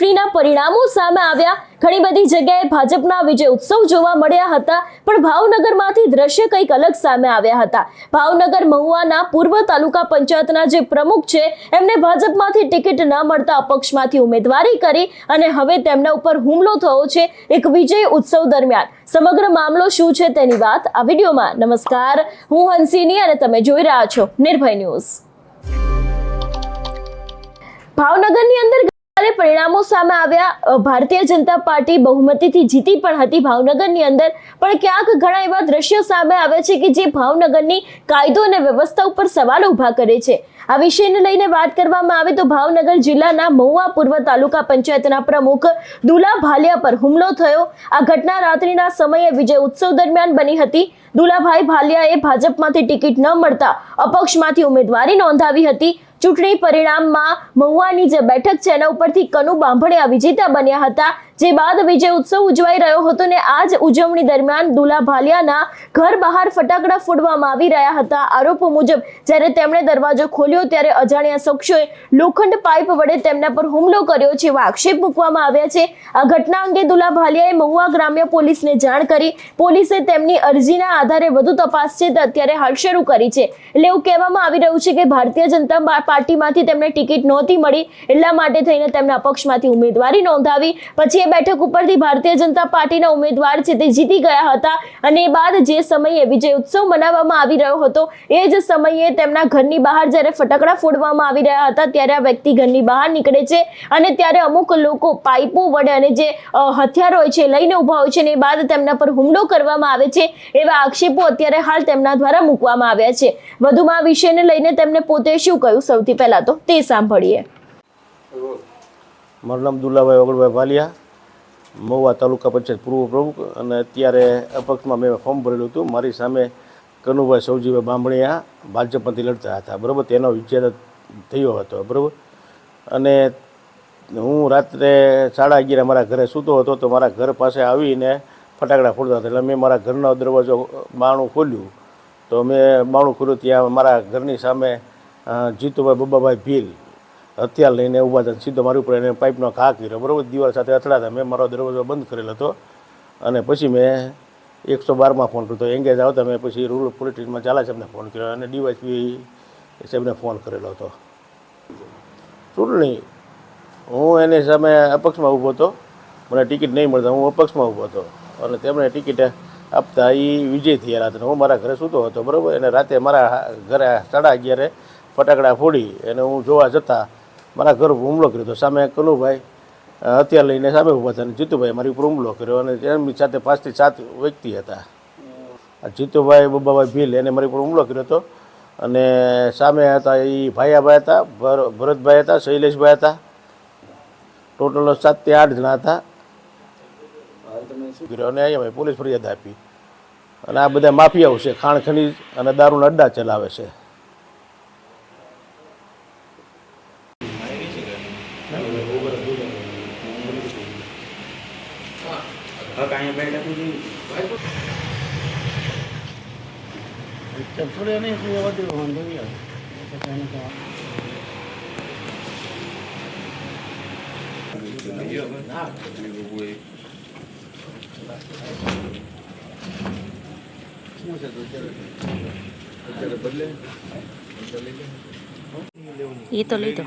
ચૂંટણીના પરિણામો સામે આવ્યા। ઘણી બધી જગ્યાએ ભાજપના વિજય ઉત્સવ જોવા મળ્યા હતા, પણ ભાવનગરમાંથી દ્રશ્ય કંઈક અલગ સામે આવ્યા હતા। ભાવનગર મહુવાના પૂર્વ તાલુકા પંચાયતના જે પ્રમુખ છે, એમને ભાજપમાંથી ટિકિટ ન મળતા અપક્ષમાંથી ઉમેદવારી કરી અને હવે તેમના ઉપર હુમલો થયો છે એક વિજય ઉત્સવ દરમિયાન। સમગ્ર મામલો શું છે તેની વાત આ વિડીયોમાં। નમસ્કાર, હું હંસિની અને તમે જોઈ રહ્યા છો નિર્ભય ન્યૂઝ। ભાવનગરની અંદર પરિણામો સામે આવ્યા। ભારતીય જનતા પાર્ટી બહુમતીથી જીતી પણ હતી ભાવનગરની અંદર, પણ ક્યાંક ઘણા એવા દ્રશ્યો સામે આવે છે કે જે ભાવનગરની કાયદો અને વ્યવસ્થા ઉપર સવાલ ઉભા કરે છે। આ વિષયને લઈને વાત કરવામાં આવે તો ભાવનગર જિલ્લાના મહુવા પૂર્વ તાલુકા પંચાયતના પ્રમુખ દુલા ભાલિયા પર હુમલો થયો। આ ઘટના રાત્રિના સમયે વિજય ઉત્સવ દરમિયાન બની હતી। દુલાભાઈ ભાલિયાએ ભાજપમાંથી ટિકિટ ન મળતા અપક્ષમાંથી ઉમેદવારી નોંધાવી હતી। ચૂંટણી પરિણામમાં મહુવાની જે બેઠક છે એના ઉપરથી કનુ બાંભણિયા વિજેતા બન્યા હતા, જે બાદ વિજય ઉત્સવ ઉજવાઈ રહ્યો હતો ને આ જ ઉજવણી દરમિયાન દુલા ભાલિયાના ઘર બહાર ફટાકડા ફોડવામાં આવી રહ્યા હતા। આરોપો મુજબ જ્યારે તેમણે દરવાજો ખોલ્યો ત્યારે અજાણ્યા શખ્સોએ લોખંડ પાઇપ વડે તેમના પર હુમલો કર્યો છે એવા આક્ષેપ મૂકવામાં આવ્યા છે। આ ઘટના અંગે દુલા ભાલિયાએ મહુવા ગ્રામ્ય પોલીસને જાણ કરી। પોલીસે તેમની અરજીના આધારે વધુ તપાસ છે તે અત્યારે હાલ શરૂ કરી છે। એટલે એવું કહેવામાં આવી રહ્યું છે કે ભારતીય જનતા પાર્ટીમાંથી તેમને ટિકિટ નહોતી મળી, એટલા માટે થઈને તેમને અપક્ષમાંથી ઉમેદવારી નોંધાવી। પછી એ બેઠક ઉપરથી ભારતીય જનતા પાર્ટીના ઉમેદવાર છે તે જીતી ગયા હતા અને એ બાદ જે સમયે વિજય ઉત્સવ મનાવવામાં આવી રહ્યો હતો એ જ સમયે તેમના ઘરની બહાર જ્યારે ફટાકડા ફોડવામાં આવી રહ્યા હતા ત્યારે આ વ્યક્તિ ઘરની બહાર નીકળે છે અને ત્યારે અમુક લોકો પાઇપો વડે અને જે હથિયાર હોય છે લઈને ઊભા હોય છે અને એ બાદ તેમના પર હુમલો કરવામાં આવે છે એવા આક્ષેપો અત્યારે હાલ તેમના દ્વારા મૂકવામાં આવ્યા છે। વધુમાં આ વિષયને લઈને તેમને પોતે શું કહ્યું, સૌથી પહેલા તો તે સાંભળીએ। મારું નામ દુલાભાઈ ઓગળભાઈ ભાલિયા, મહુવા તાલુકા પંચાયત પૂર્વ પ્રમુખ, અને અત્યારે અપક્ષમાં મેં ફોર્મ ભરેલું હતું। મારી સામે કનુભાઈ સૌજીભાઈ બાંભણિયા ભાજપમાંથી લડતા હતા, બરાબર। તેનો વિજય થયો હતો, બરાબર। અને હું રાત્રે 11:30 મારા ઘરે સૂતો હતો તો મારા ઘર પાસે આવીને ફટાકડા ફોડતા હતા, એટલે મેં મારા ઘરનો દરવાજો બારણું ખોલ્યું તો મેં બારણું ખોલ્યું ત્યાં મારા ઘરની સામે જીતુભાઈ બબાભાઈ ભીલ હથિયાર લઈને ઊભા હતા। સીધો મારી ઉપર એને પાઇપનો ઘા કર્યો, બરાબર। દિવાલ સાથે અથડાતા મેં મારો દરવાજો બંધ કરેલો હતો અને પછી મેં 112માં ફોન કર્યો, એંગેજ આવતા મેં પછી રૂરલ પોલીસ સ્ટેશનમાં ઝાલા સાહેબને ફોન કર્યો અને ડીવાયસપી સાહેબને ફોન કરેલો હતો। ચૂંટણી હું એની સામે અપક્ષમાં ઊભો હતો, મને ટિકિટ નહીં મળતા હું અપક્ષમાં ઊભો હતો અને તેમણે ટિકિટ આપતા એ વિજય થયેલા હતા। હું મારા ઘરે સૂતો હતો, બરાબર। અને રાતે મારા ઘરે 11:30 ફટાકડા ફોડી અને હું જોવા જતાં મારા ઘર ઉપર હુમલો કર્યો હતો। સામે કનુભાઈ હથિયાર લઈને સામે ઊભા હતા અને જીતુભાઈ મારી ઉપર હુમલો કર્યો અને એમની સાથે 5 થી 7 વ્યક્તિ હતા। જીતુભાઈ બબાભાઈ ભીલ એને મારી ઉપર હુમલો કર્યો હતો અને સામે હતા એ ભાયાભાઈ હતા, ભરતભાઈ હતા, શૈલેષભાઈ હતા, ટોટલ 7 થી 8 જણા હતા અને અહીંયા પોલીસ ફરિયાદ આપી। અને આ બધા માફિયાઓ છે, ખાણ ખનીજ અને દારૂના અડ્ડા ચલાવે છે। એ તો લઈ દો।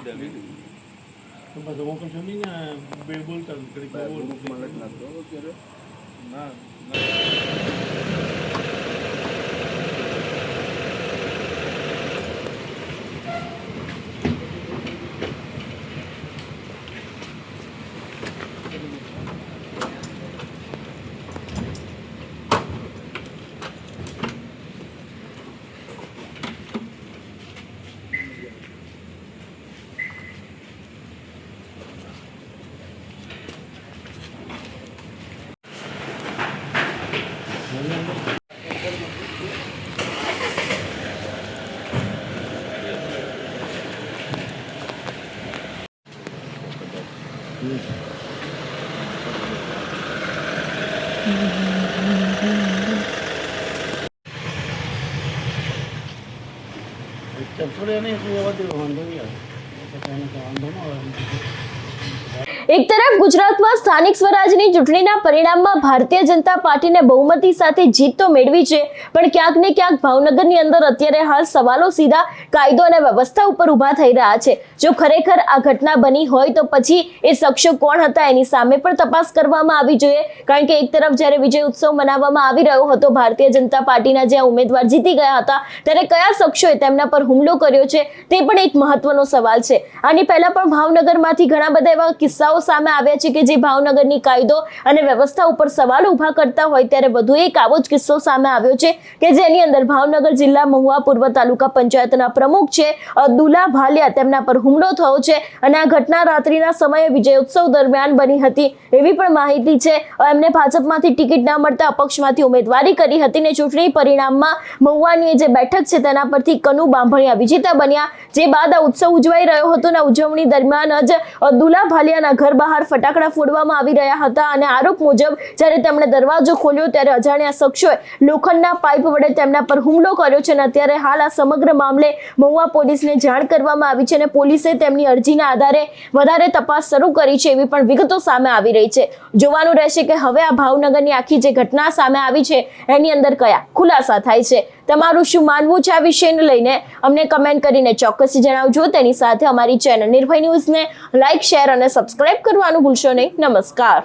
એક તરફ ગુજરાતમાં સ્થાનિક સ્વરાજની ચૂંટણીના પરિણામમાં ભારતીય જનતા પાર્ટીને બહુમતી સાથે જીત તો મેળવી છે, પણ ક્યાંક ને ક્યાંક ભાવનગરની અંદર અત્યારે હાલ સવાલો સીધા કાયદો અને વ્યવસ્થા ઉપર ઊભા થઈ રહ્યા છે. જો ખરેખર આ ઘટના બની હોય તો પછી એ શખ્સો કોણ હતા એની સામે પણ તપાસ કરવામાં આવી જોઈએ. કારણ કે એક તરફ જ્યારે વિજય ઉત્સવ મનાવવામાં આવી રહ્યો હતો, ભારતીય જનતા પાર્ટીના જે ઉમેદવાર જીતી ગયા હતા, ત્યારે કયા શખ્સોએ તેમના પર હુમલો કર્યો છે તે પણ એક મહત્વનો સવાલ છે. આની પહેલા પણ ભાવનગરમાંથી ઘણા બધા એવા કિસ્સાઓ સામે આવ્યા છે કે જે ભાવનગરની કાયદો અને વ્યવસ્થા ઉપર સવાલ ઊભા કરતા હોય, ત્યારે વધુ એક આવો જ કિસ્સો સામે આવ્યો છે કે જેની અંદર ભાવનગર જિલ્લા મહુવા પૂર્વ તાલુકા પંચાયતના પ્રમુખ છે અબ્દુલ્લા ભાલિયા, તેમના પર હુમલો થયો છે અને આ ઘટના રાત્રિના સમયે વિજયોત્સવ દરમિયાન બની હતી એવી પણ માહિતી છે. એમને ભાજપમાંથી ટિકિટ ન મળતા અપક્ષમાંથી ઉમેદવારી કરી હતી ને ચૂંટણી પરિણામમાં મહુવાની જે બેઠક છે તેના પરથી કનુ બાંભણિયા વિજેતા બન્યા. જે બાદ આ ઉત્સવ ઉજવાઈ રહ્યો હતો અને ઉજવણી દરમિયાન જ અબ્દુલ્લા ભાલિયાના ઘર બહાર ફટાકડા ફોડવામાં આવી રહ્યા હતા અને આરોપ મુજબ જ્યારે તેમણે દરવાજો ખોલ્યો ત્યારે અજાણ્યા શખ્સોએ લોખંડના પાઇપ વડે તેમના પર હુમલો કર્યો છે અને અત્યારે હાલ આ સમગ્ર મામલે મહુવા પોલીસને જાણ કરવામાં આવી છે અને પોલીસે તેમની અરજીના આધારે વધારે તપાસ શરૂ કરી છે એવી પણ વિગતો સામે આવી રહી છે. જોવાનું રહેશે કે હવે આ ભાવનગરની આખી જે ઘટના સામે આવી છે એની અંદર કયા ખુલાસા થાય છે. તમારું શું માનવું છે આ વિષયને લઈને અમને કમેન્ટ કરીને ચોક્કસથી જણાવજો. તેની સાથે અમારી ચેનલ નિર્ભય ન્યૂઝને લાઇક, શેર અને સબસ્ક્રાઇબ કરવાનું ભૂલશો નહીં. નમસ્કાર.